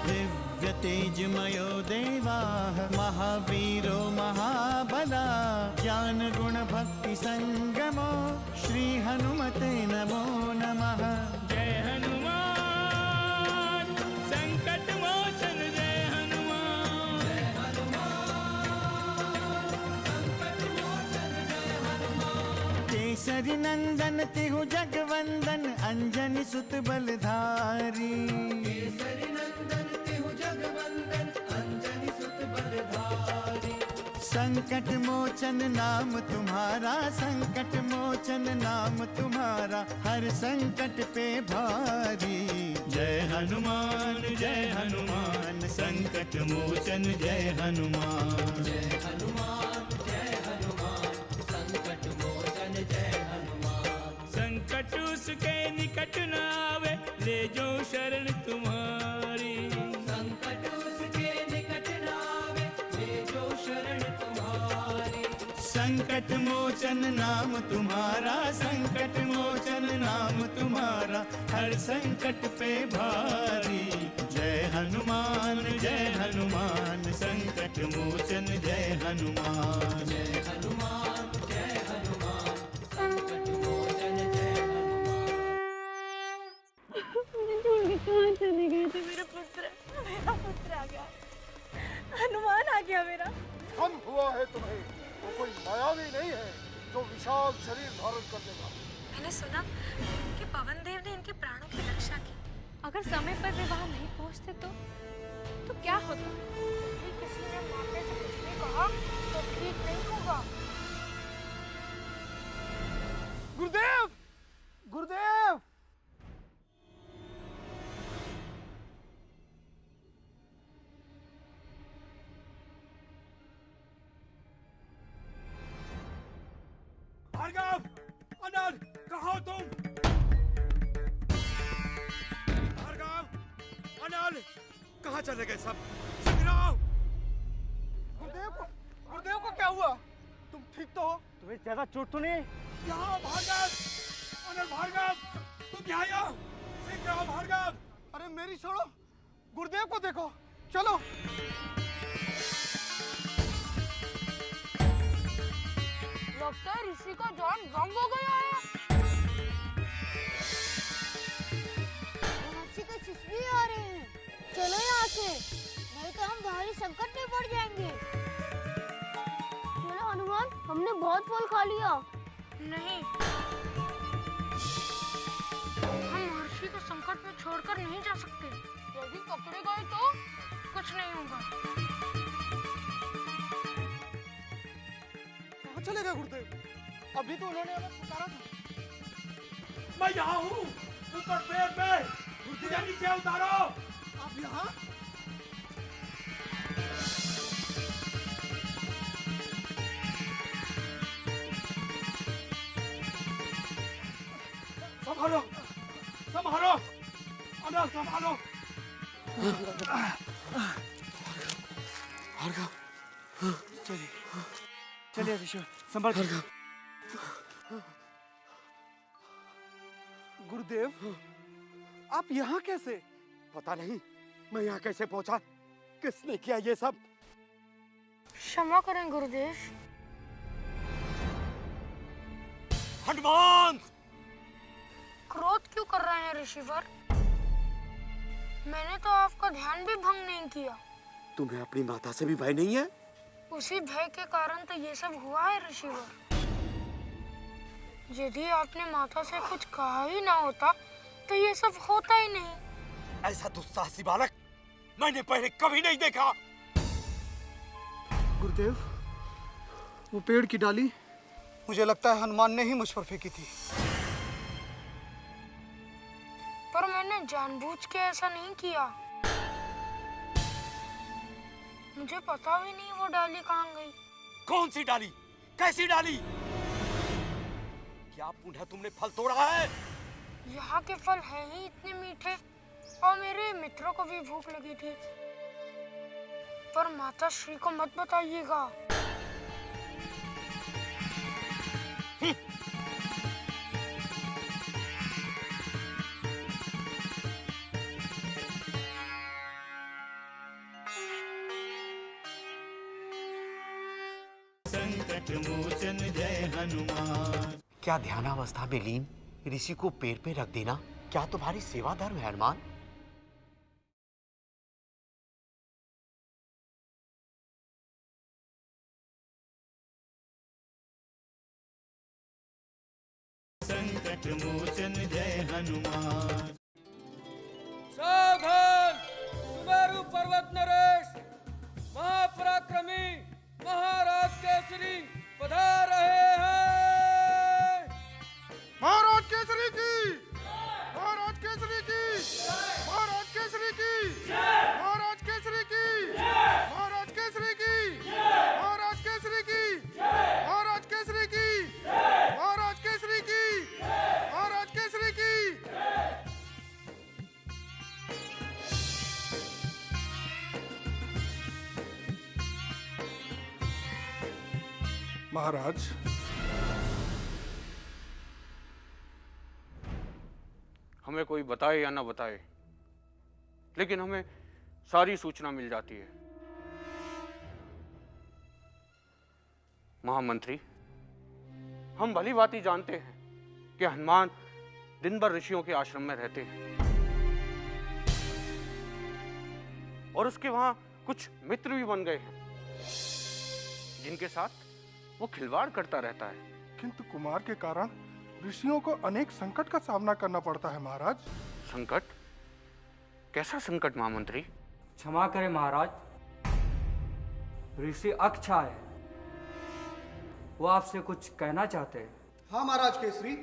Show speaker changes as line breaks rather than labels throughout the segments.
दिव्य तेजमयो देवाः महावीरो महाबला ज्ञान गुण भक्ति संगमो श्री हनुमते नमो नमः।
जय हनुमान संकट मोचन जय हनुमान। जय हनुमान संकट मोचन जय हनुमान।
केसरी नंदन तिहु जगवंदन अंजनी सुत बलधारी।
केसरी नंदन तिहु जगवंदन अंजनी सुत बलधारी।
संकट मोचन नाम तुम्हारा संकट मोचन नाम तुम्हारा हर संकट पे भारी।
जय हनुमान संकट मोचन जय हनुमान।
जय हनुमान संकट मोचन जय हनुमान।
संकट उसके निकट न आवे ले जो शरण तुम्हारी।
संकट उसके निकट न आवे ले जो शरण तुम्हारी।
संकट मोचन नाम तुम्हारा संकट मोचन नाम तुम्हारा हर संकट पे भारी। जय हनुमान संकट मोचन जय हनुमान।
जय हनुमान संकट मोचन जय हनुमान।
कहाँ चले गए थे मेरा पुत्र आ गया। हनुमान आ गया मेरा।
हम हुआ है तुम्हें वो कोई मायावी नहीं है जो विशाल शरीर धारण कर लेगा।
मैंने सुना कि पवन देव ने इनके प्राणों की रक्षा की। अगर समय पर वे वहाँ नहीं पहुँचते तो क्या होता? किसी ने माते से कुछ भी कहा तो ठीक नहीं होगा।
गुरुदेव गुरुदेव
भार्गव, अनल, कहाँ हो तुम? भार्गव, अनल, कहाँ चले गए सब? शीघ्र!
गुरुदेव को क्या हुआ? तुम ठीक तो हो?
तुम्हें ज्यादा चोट तो नहीं?
यहाँ भार्गव, अनल भार्गव, तुम यहाँ आओ, शीघ्र आओ भार्गव।
अरे मेरी छोड़ो, गुरुदेव को देखो, चलो।
लगता है ऋषि का जान भंग हो गया है।
ऋषि के शिष्य आ रहे हैं। चलो यहाँ से, नहीं तो हम भारी संकट में पड़ जाएंगे। चलो हनुमान, हमने बहुत फल खा लिया।
नहीं, हम महर्षि को संकट में छोड़कर नहीं जा सकते। यदि पकड़े गए तो कुछ नहीं होगा।
चले गए गुरुदेव? अभी तो उन्होंने हमें पुकारा था।
मैं यहाँ हूँ, ऊपर पेड़ पे, मुझे नीचे उतारो।
आप यहाँ?
संभालो, संभालो, अनल संभालो।
भार्गव, चलिए चलिए ऋषि, संभाल। गुरुदेव, आप यहाँ कैसे?
पता नहीं, मैं यहाँ कैसे पहुँचा? किसने किया ये सब?
क्षमा करें गुरुदेव।
हनुमान!
क्रोध क्यों कर रहे हैं ऋषिवर? मैंने तो आपका ध्यान भी भंग नहीं किया।
तुम्हें अपनी माता से भी भय नहीं है?
उसी भय के कारण तो ये सब हुआ है ऋषिवर। यदि आपने माता से कुछ कहा ही ना होता तो ये सब होता ही नहीं।
ऐसा दुस्साहसी बालक मैंने पहले कभी नहीं देखा।
गुरुदेव, वो पेड़ की डाली मुझे लगता है हनुमान ने ही मुझ पर फेंकी थी।
पर मैंने जानबूझ के ऐसा नहीं किया। मुझे पता भी नहीं वो डाली कहाँ गई।
कौन सी डाली? कैसी डाली? क्या पुनः तुमने फल तोड़ा है?
यहाँ के फल हैं ही इतने मीठे और मेरे मित्रों को भी भूख लगी थी। पर माता श्री को मत बताइएगा।
संकट मोचन जय हनुमान।
क्या ध्यानावस्था में लीन ऋषि को पैर पे रख देना क्या तुम्हारी सेवा धर्म है हनुमान?
संकट मोचन जय हनुमान।
सावधान! सुमेरु पर्वत नरेश महापराक्रमी महाराज केसरी पधार रहे हैं।
महाराज केसरी की, महाराज केसरी की, महाराज केसरी की, महाराज केसरी की, महाराज केसरी की, महाराज केसरी की, महाराज केसरी की, महाराज केसरी की, महाराज केसरी की।
महाराज,
हमें कोई बताए या ना बताए, लेकिन हमें सारी सूचना मिल जाती है। महामंत्री, हम भली बात ही जानते हैं कि हनुमान दिन भर ऋषियों के आश्रम में रहते हैं और उसके वहां कुछ मित्र भी बन गए हैं जिनके साथ वो खिलवाड़ करता रहता है।
किंतु कुमार के कारण ऋषियों को अनेक संकट का सामना करना पड़ता है महाराज।
संकट? कैसा संकट महामंत्री?
क्षमा करें महाराज, ऋषि अक्षा है, वो आपसे कुछ कहना चाहते हैं।
हाँ महाराज केसरी।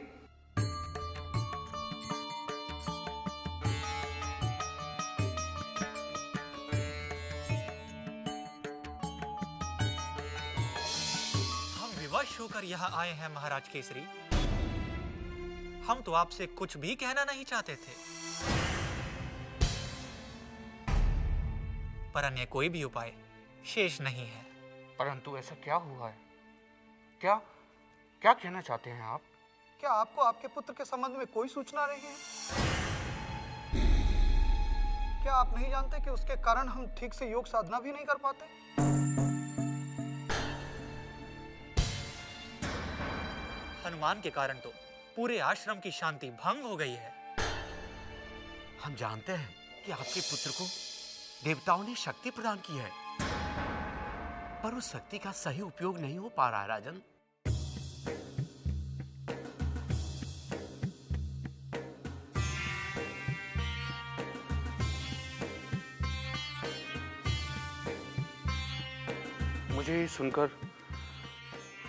हम विवश होकर यहाँ आए हैं महाराज केसरी। हम तो आपसे कुछ भी कहना नहीं चाहते थे, पर अन्य कोई भी उपाय शेष नहीं है।
परंतु ऐसा क्या हुआ है? क्या क्या कहना चाहते हैं आप?
क्या आपको आपके पुत्र के संबंध में कोई सूचना नहीं है? क्या आप नहीं जानते कि उसके कारण हम ठीक से योग साधना भी नहीं कर पाते?
हनुमान के कारण तो पूरे आश्रम की शांति भंग हो गई है।
हम जानते हैं कि आपके पुत्र को देवताओं ने शक्ति प्रदान की है, पर उस शक्ति का सही उपयोग नहीं हो पा रहा है राजन।
मुझे सुनकर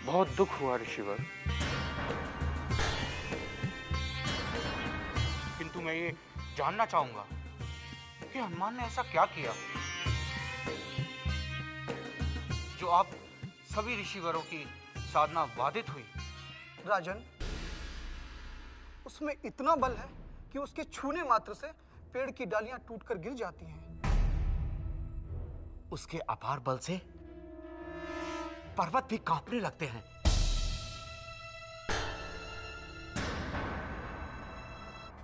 बहुत दुख हुआ ऋषिवर, किंतु मैं ये जानना चाहूंगा कि हनुमान ने ऐसा क्या किया जो आप सभी ऋषिवरों की साधना बाधित हुई।
राजन, उसमें इतना बल है कि उसके छूने मात्र से पेड़ की डालियां टूटकर गिर जाती हैं।
उसके अपार बल से पर्वत भी कांपने लगते हैं।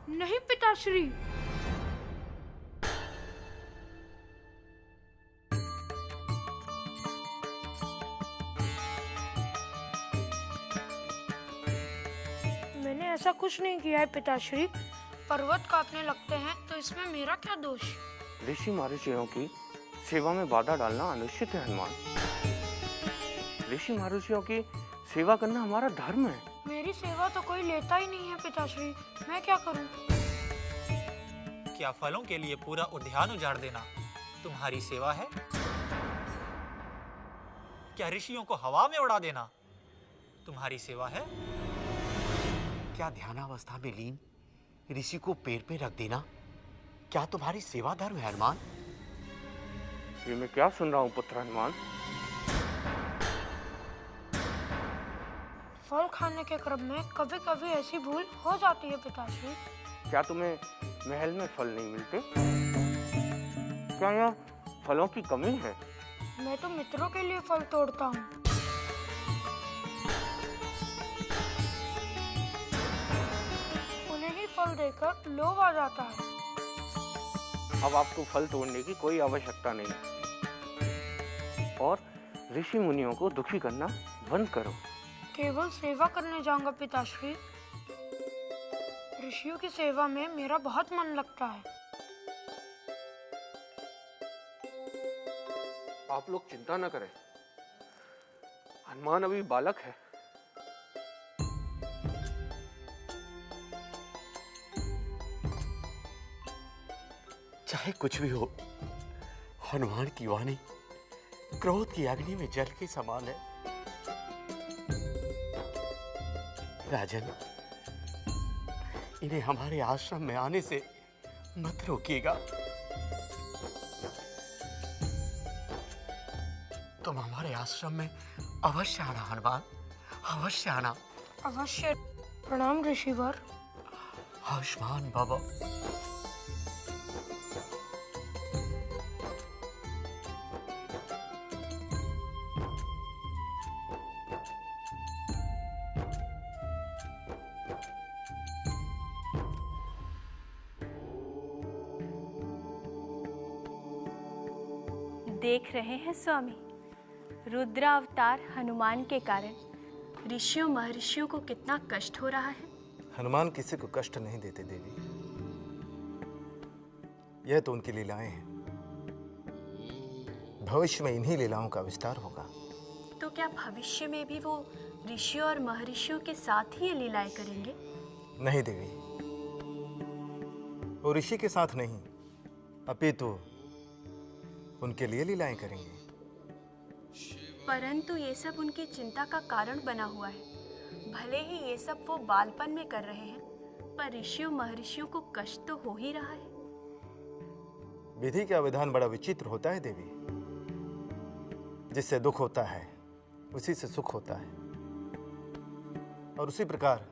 नहीं पिताश्री, मैंने ऐसा कुछ नहीं किया है पिताश्री। पर्वत कांपने लगते हैं तो इसमें मेरा क्या दोष?
ऋषि महर्षियों की सेवा में बाधा डालना अनुचित है हनुमान। ऋषि महर्षियों की सेवा करना हमारा धर्म है।
मेरी सेवा तो कोई लेता ही नहीं है पिताश्री, मैं क्या करूं?
क्या फलों के लिए पूरा उद्यान उजाड़ देना तुम्हारी सेवा है? क्या ऋषियों को हवा में उड़ा देना तुम्हारी सेवा है?
क्या ध्यानावस्था में लीन ऋषि को पैर पे रख देना क्या तुम्हारी सेवा धर्म है हनुमान?
ये मैं क्या सुन रहा हूँ पुत्र हनुमान?
फल खाने के क्रम में कभी कभी ऐसी भूल हो जाती है पिताश्री।
क्या तुम्हें महल में फल नहीं मिलते? क्या यहाँ फलों की कमी है?
मैं तो मित्रों के लिए फल तोड़ता हूँ। उन्हें ही फल देकर लोभ आ जाता है।
अब आपको फल तोड़ने की कोई आवश्यकता नहीं और ऋषि मुनियों को दुखी करना बंद करो।
केवल सेवा करने जाऊंगा पिताश्री। ऋषियों की सेवा में मेरा बहुत मन लगता है।
आप लोग चिंता न करें, हनुमान अभी बालक है।
चाहे कुछ भी हो, हनुमान की वाणी क्रोध की अग्नि में जल के समान है। राजन, इन्हें हमारे आश्रम में आने से मत रोकिएगा। तुम हमारे आश्रम में अवश्य आना हनुमान, अवश्य आना।
अवश्य। प्रणाम ऋषिवर।
आयुष्मान बाबा।
देख रहे हैं स्वामी, रुद्रावतार हनुमान के कारण ऋषियों महर्षियों को कितना कष्ट हो रहा है।
हनुमान किसी को कष्ट नहीं देते देवी, यह तो उनकी लीलाएं हैं। भविष्य में इन्हीं लीलाओं का विस्तार होगा।
तो क्या भविष्य में भी वो ऋषियों और महर्षियों के साथ ही ये लीलाएं करेंगे?
नहीं देवी, वो ऋषि के साथ नहीं, अपितु उनके लिए लीलाएं करेंगे।
परंतु ये सब उनकी चिंता का कारण बना हुआ है। भले ही ये सब वो बालपन में कर रहे हैं, पर ऋषियों महर्षियों को कष्ट तो हो ही रहा है।
विधि का विधान बड़ा विचित्र होता है देवी। जिससे दुख होता है उसी से सुख होता है, और उसी प्रकार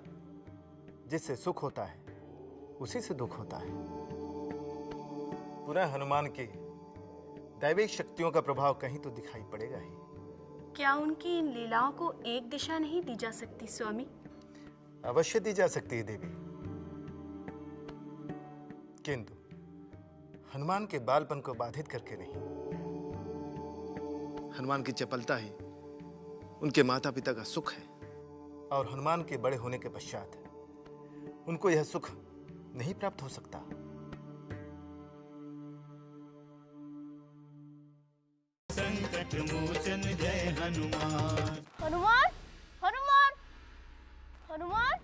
जिससे सुख होता है उसी से दुख होता है। पुनः हनुमान की दैविक शक्तियों का प्रभाव कहीं तो दिखाई पड़ेगा ही।
क्या उनकी इन लीलाओं को एक दिशा नहीं दी जा सकती स्वामी?
अवश्य दी जा सकती है देवी, किंतु हनुमान के बालपन को बाधित करके नहीं। हनुमान की चपलता ही उनके माता पिता का सुख है, और हनुमान के बड़े होने के पश्चात उनको यह सुख नहीं प्राप्त हो सकता।
संकट मोचन जय हनुमान।
हनुमान, हनुमान, हनुमान,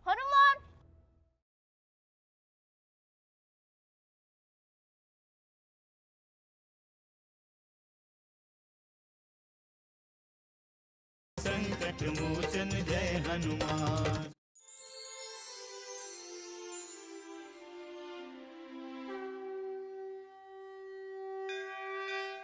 हनुमान।
संकट मोचन जय हनुमान।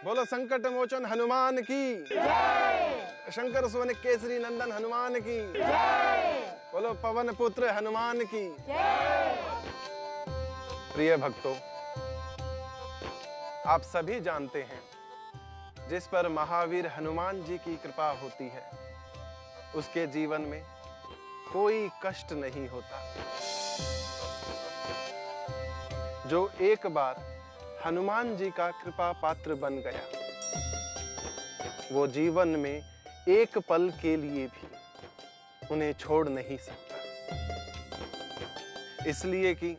बोलो संकट मोचन हनुमान की जय। शंकर सुवन केसरी नंदन हनुमान की जय। बोलो पवन पुत्र हनुमान की जय। प्रिय भक्तों, आप सभी जानते हैं, जिस पर महावीर हनुमान जी की कृपा होती है उसके जीवन में कोई कष्ट नहीं होता। जो एक बार हनुमान जी का कृपा पात्र बन गया, वो जीवन में एक पल के लिए भी उन्हें छोड़ नहीं सकता। इसलिए कि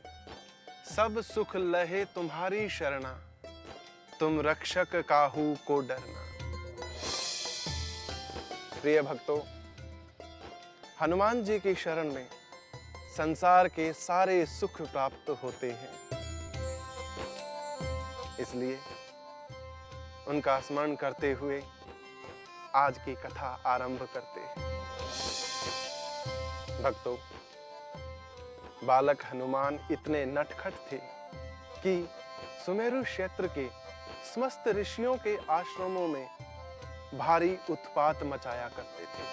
सब सुख लहे तुम्हारी शरणा, तुम रक्षक काहू को डरना। प्रिय भक्तों, हनुमान जी की शरण में संसार के सारे सुख प्राप्त होते हैं। इसलिए उनका स्मरण करते हुए आज की कथा आरंभ करते हैं। भक्तों, बालक हनुमान इतने नटखट थे कि सुमेरु क्षेत्र के समस्त ऋषियों के आश्रमों में भारी उत्पात मचाया करते थे।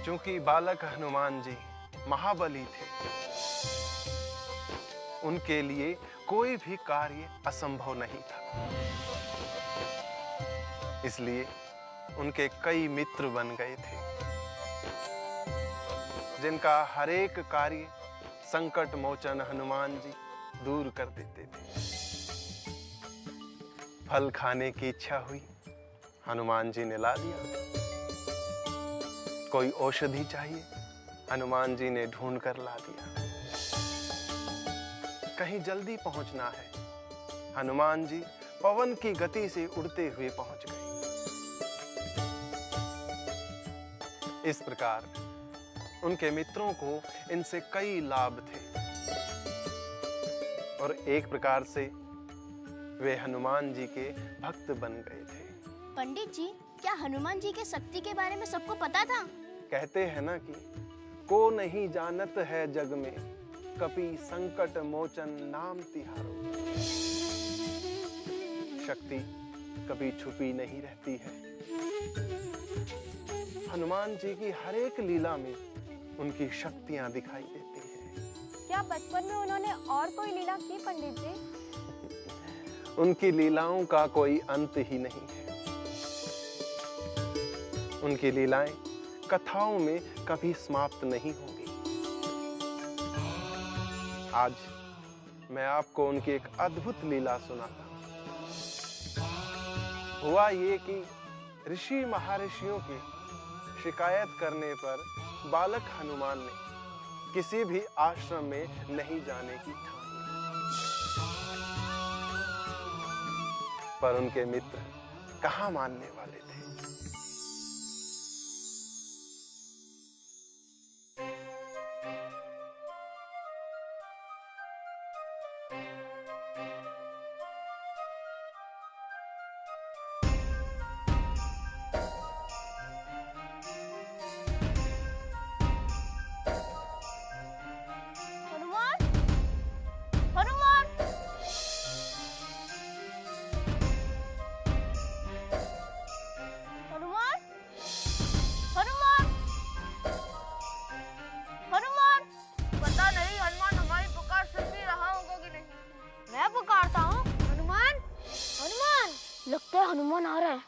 क्योंकि बालक हनुमान जी महाबली थे, उनके लिए कोई भी कार्य असंभव नहीं था। इसलिए उनके कई मित्र बन गए थे, जिनका हर एक कार्य संकट मोचन हनुमान जी दूर कर देते थे। फल खाने की इच्छा हुई,
हनुमान जी ने ला दिया। कोई औषधि चाहिए, हनुमान जी ने ढूंढ कर ला दिया। कहीं जल्दी पहुंचना है, हनुमान जी पवन की गति से उड़ते हुए पहुंच गए। इस प्रकार उनके मित्रों को इनसे कई लाभ थे और एक प्रकार से वे हनुमान जी के भक्त बन गए थे।
पंडित जी, क्या हनुमान जी के शक्ति के बारे में सबको पता था?
कहते हैं ना कि को नहीं जानत है जग में, कपि संकट मोचन नाम तिहारो। शक्ति कभी छुपी नहीं रहती है। हनुमान जी की हर एक लीला में उनकी शक्तियां दिखाई देती हैं।
क्या बचपन में उन्होंने और कोई लीला की पंडित जी?
उनकी लीलाओं का कोई अंत ही नहीं है। उनकी लीलाएं कथाओं में कभी समाप्त नहीं होंगी। आज मैं आपको उनकी एक अद्भुत लीला सुनाता हूं। हुआ ये कि ऋषि महर्षियों की शिकायत करने पर बालक हनुमान ने किसी भी आश्रम में नहीं जाने की ठानी। पर उनके मित्र कहाँ मानने वाले थे।
लगता है हनुमान आ रहा है।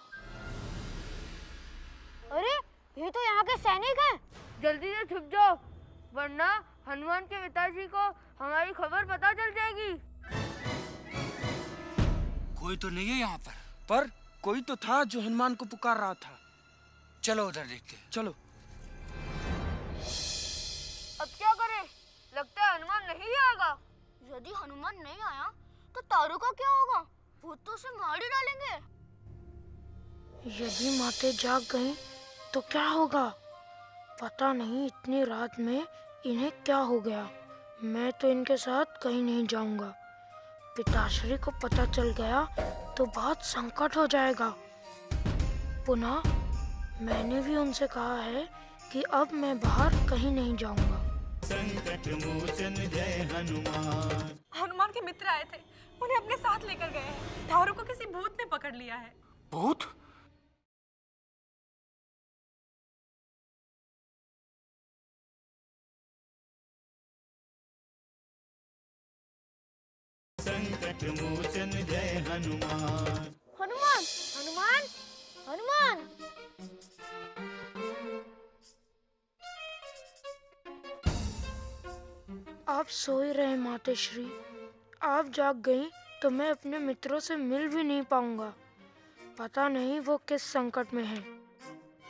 अरे ये तो यहाँ के सैनिक हैं।
जल्दी से छुप जाओ, वरना हनुमान के पिताजी को हमारी खबर पता चल जाएगी।
कोई तो नहीं है यहाँ पर कोई तो था जो हनुमान को पुकार रहा था। चलो उधर देखते हैं। चलो।
अब क्या करें? लगता है हनुमान नहीं आएगा।
यदि हनुमान नहीं आया तो तारू का क्या होगा? वो तो उसे मार ही डालेंगे।
यदि माते जाग गईं तो क्या होगा? पता नहीं इतनी रात में इन्हें क्या हो गया। मैं तो इनके साथ कहीं नहीं जाऊंगा। पिताश्री को पता चल गया तो बहुत संकट हो जाएगा। पुनः मैंने भी उनसे कहा है कि अब मैं बाहर कहीं नहीं जाऊंगा।
संकट मोचन जय हनुमान।
हनुमान के मित्र आए थे, उन्हें अपने साथ लेकर गए हैं। तारू को किसी भूत ने पकड़ लिया है।
भूत?
संकट मोचन जय हनुमान।
हनुमान हनुमान हनुमान।
आप सो ही रहे मातेश्री। आप जाग गईं तो मैं अपने मित्रों से मिल भी नहीं पाऊंगा। पता नहीं वो किस संकट में हैं।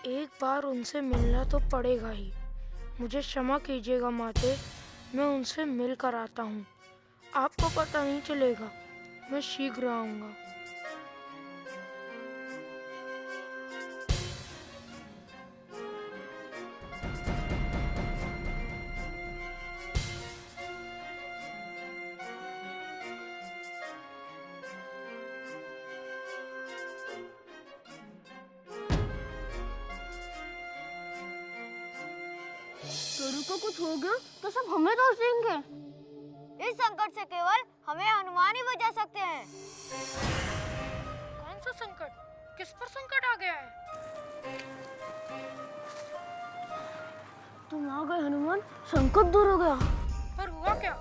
एक बार उनसे मिलना तो पड़ेगा ही। मुझे क्षमा कीजिएगा माते, मैं उनसे मिल कर आता हूँ। आपको पता नहीं चलेगा, मैं शीघ्र आऊंगा।
तारू को कुछ हो गया तो सब हमें दोष देंगे। इस संकट से केवल हमें हनुमान ही बचा सकते हैं।
कौन सा संकट? किस पर संकट आ गया है?
तुम आ गए हनुमान, संकट दूर हो गया।
पर हुआ क्या?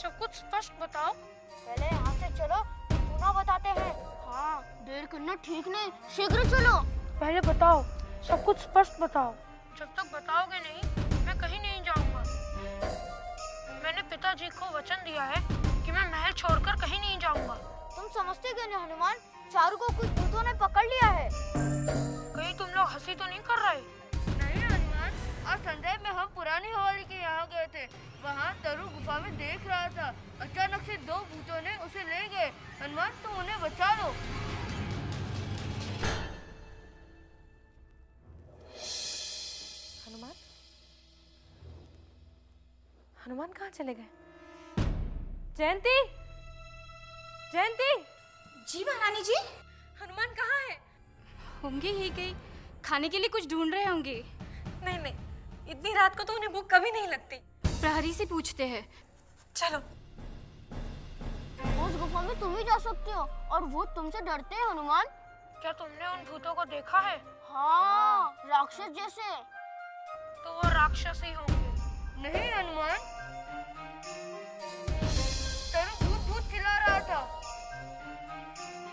सब कुछ स्पष्ट बताओ।
पहले यहाँ से चलो, पुनः बताते हैं। हाँ, देर करना ठीक नहीं, शीघ्र चलो।
पहले बताओ, सब कुछ स्पष्ट बताओ। जब तक बताओगे नहीं, मैं कहीं नहीं जाऊंगा। मैंने पिताजी को वचन दिया है कि मैं महल छोड़कर कहीं नहीं जाऊंगा।
तुम समझते क्यों नहीं हनुमान? चारू को कुछ भूतों ने पकड़ लिया है।
लोग हंसी तो नहीं कर रहे?
नहीं हनुमान, आज संजय में हम पुरानी हवेली के यहाँ गए थे। वहाँ तरु गुफा में देख रहा था, अचानक से दो भूतों ने उसे ले गए। हनुमान तुम उन्हें बचा लो।
हनुमान हनुमान कहाँ चले गए? जयंती, जयंती।
जी महारानी जी।
हनुमान कहाँ है?
होंगे ही कहीं खाने के लिए कुछ ढूंढ रहे होंगे।
नहीं नहीं, इतनी रात को तो उन्हें भूख कभी नहीं लगती।
प्रहरी से पूछते हैं।
चलो।
उस गुफा में तुम ही जा सकते हो और भूत तुमसे डरते हैं हनुमान।
क्या तुमने उन भूतों को देखा है?
हाँ, राक्षस जैसे।
तो वो राक्षस ही होंगे।
नहीं हनुमान, तरु भूत भूत चिल्ला रहा था।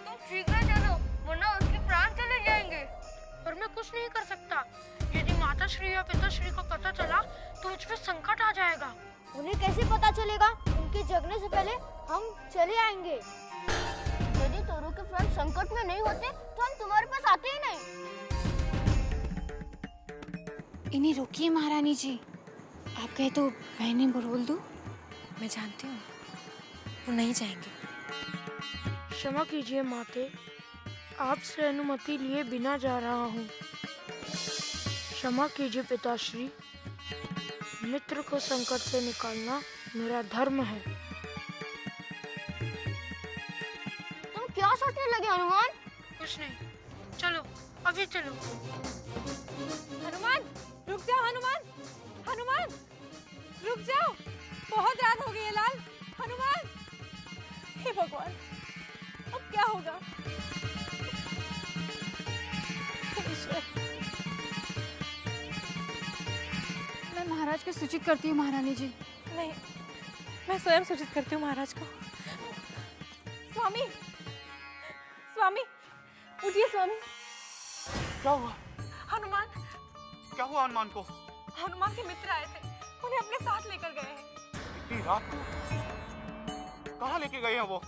तुम शीघ्र चलो वरना उसके प्राण चले जाएंगे।
पर मैं कुछ नहीं कर सकता। यदि माता श्री या पिता श्री को पता चला तो मुझ पे संकट आ जाएगा।
उन्हें कैसे पता चलेगा? उनके जगने से पहले हम चले आएंगे। यदि तोरू के फ्रेंड संकट में नहीं होते तो हम तुम्हारे पास आते ही नहीं।
इन्हें रोकिए महारानी जी। आप कहे तो मैं इन्हें बोल दूं?
मैं जानती हूँ वो नहीं जाएंगे।
क्षमा कीजिए माते, आपसे अनुमति लिए बिना जा रहा हूँ। क्षमा कीजिए पिताश्री, मित्र को संकट से निकालना मेरा धर्म है।
तुम क्या सोचने लगे हनुमान?
कुछ नहीं, चलो अभी चलो।
हनुमान रुक जाओ, हनुमान हनुमान रुक जाओ, बहुत रात हो गई है लाल। हनुमान, हे भगवान अब क्या होगा?
मैं महाराज को सूचित करती हूँ महारानी जी।
नहीं, मैं स्वयं सूचित करती हूँ महाराज को। स्वामी, स्वामी उठिए स्वामी।
क्या हुआ?
हनुमान।
क्या हुआ हनुमान को?
हनुमान के मित्र आए थे, उन्हें अपने साथ लेकर गए हैं।
इतनी रात को कहाँ लेके गए हैं वो?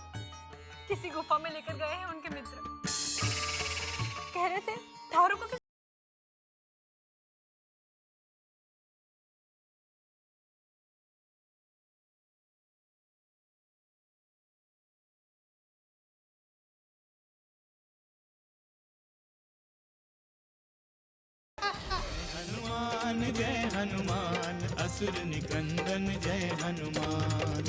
किसी गुफा में लेकर गए हैं उनके मित्र। कह रहे थे थारू को
हनुमान जय हनुमान, असुर निकंदन जय हनुमान।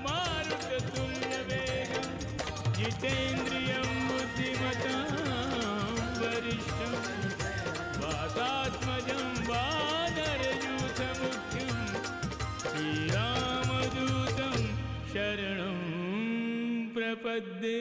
मारुततुल्यवेगं जितेन्द्रियं बुद्धिमतां वरिष्ठं वातात्मजं वानरयूथमुख्यं श्रीरामदूतं शरणं प्रपद्ये।